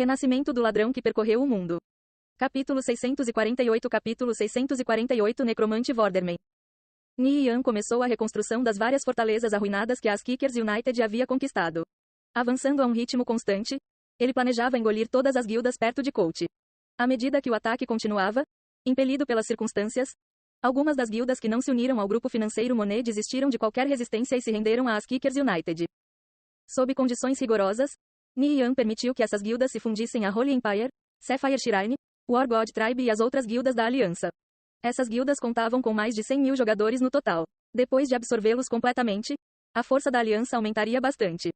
Renascimento do ladrão que percorreu o mundo. Capítulo 648 Necromante Vorderman. Ni Yan começou a reconstrução das várias fortalezas arruinadas que as Kickers United havia conquistado. Avançando a um ritmo constante, ele planejava engolir todas as guildas perto de Colt. À medida que o ataque continuava, impelido pelas circunstâncias, algumas das guildas que não se uniram ao grupo financeiro Monet desistiram de qualquer resistência e se renderam às Kickers United. Sob condições rigorosas, Ni Yan permitiu que essas guildas se fundissem a Holy Empire, Sapphire Shrine, War God Tribe e as outras guildas da Aliança. Essas guildas contavam com mais de 100.000 jogadores no total. Depois de absorvê-los completamente, a força da Aliança aumentaria bastante.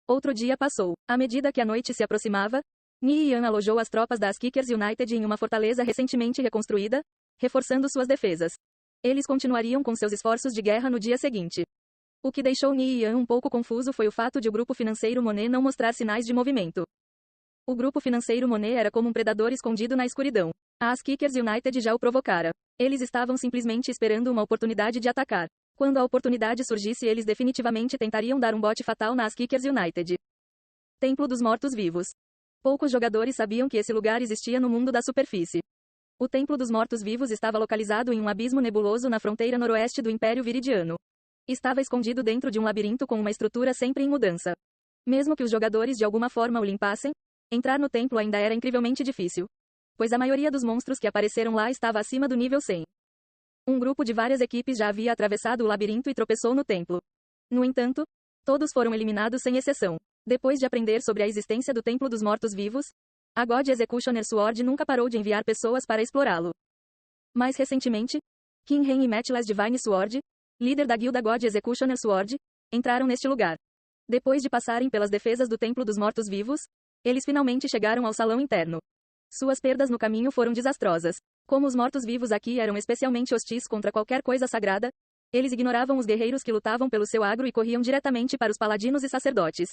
Outro dia passou. À medida que a noite se aproximava, Ni Yan alojou as tropas das Kickers United em uma fortaleza recentemente reconstruída, reforçando suas defesas. Eles continuariam com seus esforços de guerra no dia seguinte. O que deixou Ni Yan um pouco confuso foi o fato de o grupo financeiro Monet não mostrar sinais de movimento. O grupo financeiro Monet era como um predador escondido na escuridão. As Kickers United já o provocara. Eles estavam simplesmente esperando uma oportunidade de atacar. Quando a oportunidade surgisse, eles definitivamente tentariam dar um bote fatal nas Kickers United. Templo dos Mortos-Vivos. Poucos jogadores sabiam que esse lugar existia no mundo da superfície. O Templo dos Mortos-Vivos estava localizado em um abismo nebuloso na fronteira noroeste do Império Viridiano. Estava escondido dentro de um labirinto com uma estrutura sempre em mudança. Mesmo que os jogadores de alguma forma o limpassem, entrar no templo ainda era incrivelmente difícil, pois a maioria dos monstros que apareceram lá estava acima do nível 100. Um grupo de várias equipes já havia atravessado o labirinto e tropeçou no templo. No entanto, todos foram eliminados sem exceção. Depois de aprender sobre a existência do Templo dos Mortos-Vivos, a God Executioner Sword nunca parou de enviar pessoas para explorá-lo. Mais recentemente, Qin Ren e Matchless Divine Sword, líder da guilda God Executioner Sword, entraram neste lugar. Depois de passarem pelas defesas do Templo dos Mortos-Vivos, eles finalmente chegaram ao salão interno. Suas perdas no caminho foram desastrosas. Como os mortos-vivos aqui eram especialmente hostis contra qualquer coisa sagrada, eles ignoravam os guerreiros que lutavam pelo seu agro e corriam diretamente para os paladinos e sacerdotes.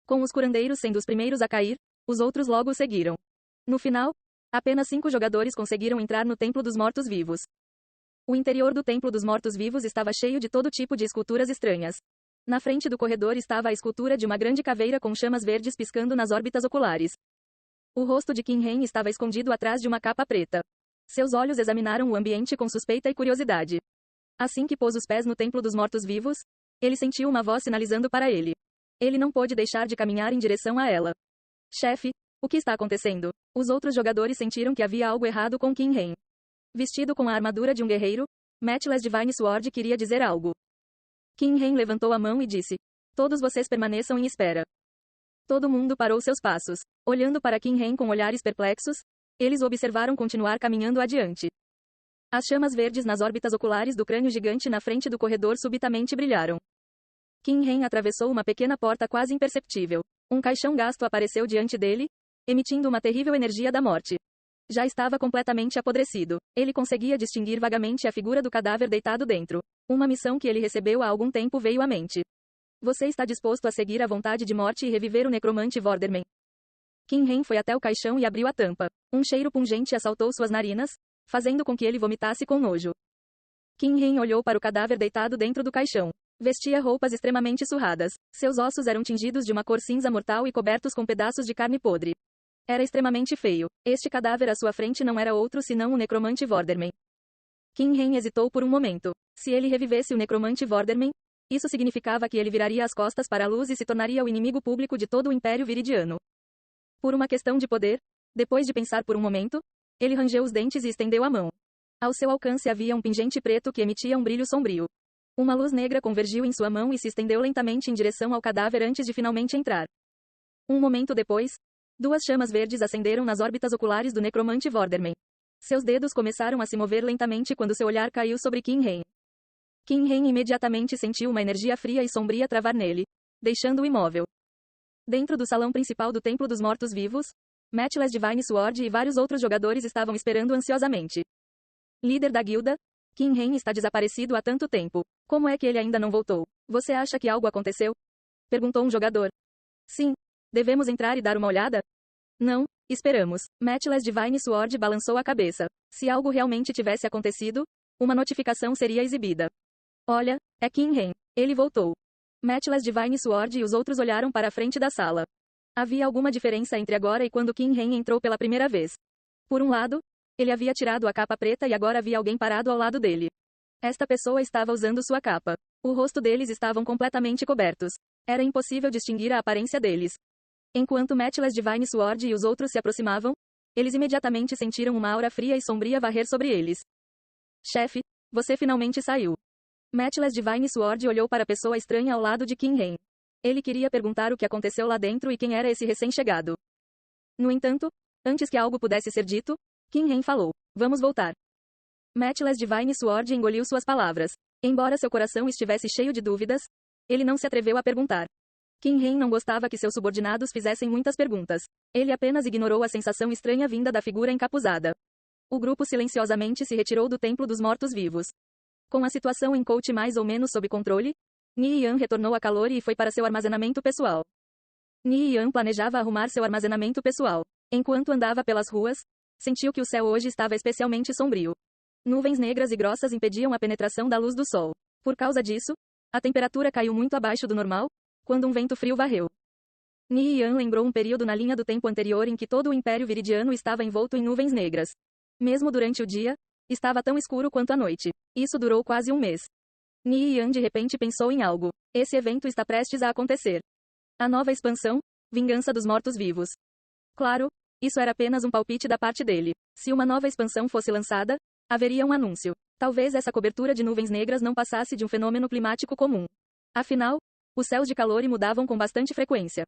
Com os curandeiros sendo os primeiros a cair, os outros logo seguiram. No final, apenas 5 jogadores conseguiram entrar no Templo dos Mortos-Vivos. O interior do Templo dos Mortos-Vivos estava cheio de todo tipo de esculturas estranhas. Na frente do corredor estava a escultura de uma grande caveira com chamas verdes piscando nas órbitas oculares. O rosto de Qin Ren estava escondido atrás de uma capa preta. Seus olhos examinaram o ambiente com suspeita e curiosidade. Assim que pôs os pés no Templo dos Mortos-Vivos, ele sentiu uma voz sinalizando para ele. Ele não pôde deixar de caminhar em direção a ela. Chefe, o que está acontecendo? Os outros jogadores sentiram que havia algo errado com Qin Ren. Vestido com a armadura de um guerreiro, Matchless Divine Sword queria dizer algo. Qin Ren levantou a mão e disse: "Todos vocês permaneçam em espera." Todo mundo parou seus passos. Olhando para Qin Ren com olhares perplexos, eles o observaram continuar caminhando adiante. As chamas verdes nas órbitas oculares do crânio gigante na frente do corredor subitamente brilharam. Qin Ren atravessou uma pequena porta quase imperceptível. Um caixão gasto apareceu diante dele, emitindo uma terrível energia da morte. Já estava completamente apodrecido. Ele conseguia distinguir vagamente a figura do cadáver deitado dentro. Uma missão que ele recebeu há algum tempo veio à mente. Você está disposto a seguir a vontade de morte e reviver o necromante Vorderman? Qin Ren foi até o caixão e abriu a tampa. Um cheiro pungente assaltou suas narinas, fazendo com que ele vomitasse com nojo. Qin Ren olhou para o cadáver deitado dentro do caixão. Vestia roupas extremamente surradas. Seus ossos eram tingidos de uma cor cinza mortal e cobertos com pedaços de carne podre. Era extremamente feio. Este cadáver à sua frente não era outro senão o necromante Vorderman. Qin Ren hesitou por um momento. Se ele revivesse o necromante Vorderman, isso significava que ele viraria as costas para a luz e se tornaria o inimigo público de todo o Império Viridiano. Por uma questão de poder, depois de pensar por um momento, ele rangeu os dentes e estendeu a mão. Ao seu alcance havia um pingente preto que emitia um brilho sombrio. Uma luz negra convergiu em sua mão e se estendeu lentamente em direção ao cadáver antes de finalmente entrar. Um momento depois, 2 chamas verdes acenderam nas órbitas oculares do necromante Vorderman. Seus dedos começaram a se mover lentamente quando seu olhar caiu sobre Qin Ren. Qin Ren imediatamente sentiu uma energia fria e sombria travar nele, deixando-o imóvel. Dentro do salão principal do Templo dos Mortos-Vivos, Matchless Divine Sword e vários outros jogadores estavam esperando ansiosamente. Líder da guilda, Qin Ren está desaparecido há tanto tempo. Como é que ele ainda não voltou? Você acha que algo aconteceu? Perguntou um jogador. Sim. Devemos entrar e dar uma olhada? Não, esperamos. Matchless Divine Sword balançou a cabeça. Se algo realmente tivesse acontecido, uma notificação seria exibida. Olha, é Qin Ren. Ele voltou. Matchless Divine Sword e os outros olharam para a frente da sala. Havia alguma diferença entre agora e quando Kim Hen entrou pela primeira vez. Por um lado, ele havia tirado a capa preta e agora havia alguém parado ao lado dele. Esta pessoa estava usando sua capa. O rosto deles estavam completamente cobertos. Era impossível distinguir a aparência deles. Enquanto Matchless Divine Sword e os outros se aproximavam, eles imediatamente sentiram uma aura fria e sombria varrer sobre eles. Chefe, você finalmente saiu. Matchless Divine Sword olhou para a pessoa estranha ao lado de Kim Hen. Ele queria perguntar o que aconteceu lá dentro e quem era esse recém-chegado. No entanto, antes que algo pudesse ser dito, Kim Hen falou: vamos voltar. Matchless Divine Sword engoliu suas palavras. Embora seu coração estivesse cheio de dúvidas, ele não se atreveu a perguntar. Kim Hen não gostava que seus subordinados fizessem muitas perguntas. Ele apenas ignorou a sensação estranha vinda da figura encapuzada. O grupo silenciosamente se retirou do Templo dos Mortos-Vivos. Com a situação em Coach mais ou menos sob controle, Ni Yan retornou a calor e foi para seu armazenamento pessoal. Ni Yan planejava arrumar seu armazenamento pessoal. Enquanto andava pelas ruas, sentiu que o céu hoje estava especialmente sombrio. Nuvens negras e grossas impediam a penetração da luz do sol. Por causa disso, a temperatura caiu muito abaixo do normal, quando um vento frio varreu. Ni Yan lembrou um período na linha do tempo anterior em que todo o Império Viridiano estava envolto em nuvens negras. Mesmo durante o dia, estava tão escuro quanto a noite. Isso durou quase um mês. Ni Yan de repente pensou em algo. Esse evento está prestes a acontecer. A nova expansão, Vingança dos Mortos-Vivos. Claro, isso era apenas um palpite da parte dele. Se uma nova expansão fosse lançada, haveria um anúncio. Talvez essa cobertura de nuvens negras não passasse de um fenômeno climático comum. Afinal, os céus de calor mudavam com bastante frequência.